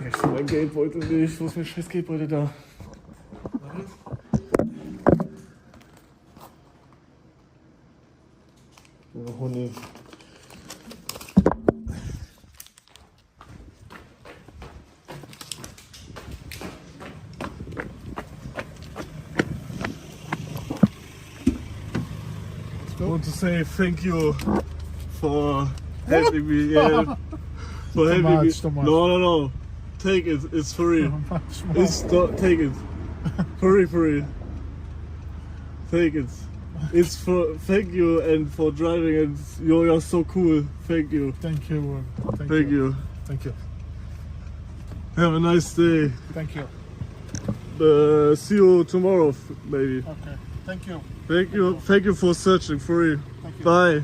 Ich finde mein Geldbeutel nicht. Wo ist mein scheiß Geldbeutel da? Ja, Honey. I want to say thank you for helping me. Yeah, for helping me. No. Take it. It's free. Take it. Free. Take it. It's for thank you and for driving and you're so cool. Thank you. Thank you. Thank you. Thank you. Have a nice day. Thank you. See you tomorrow, maybe. Okay. Thank you. Thank you for searching for you. Thank you. Bye.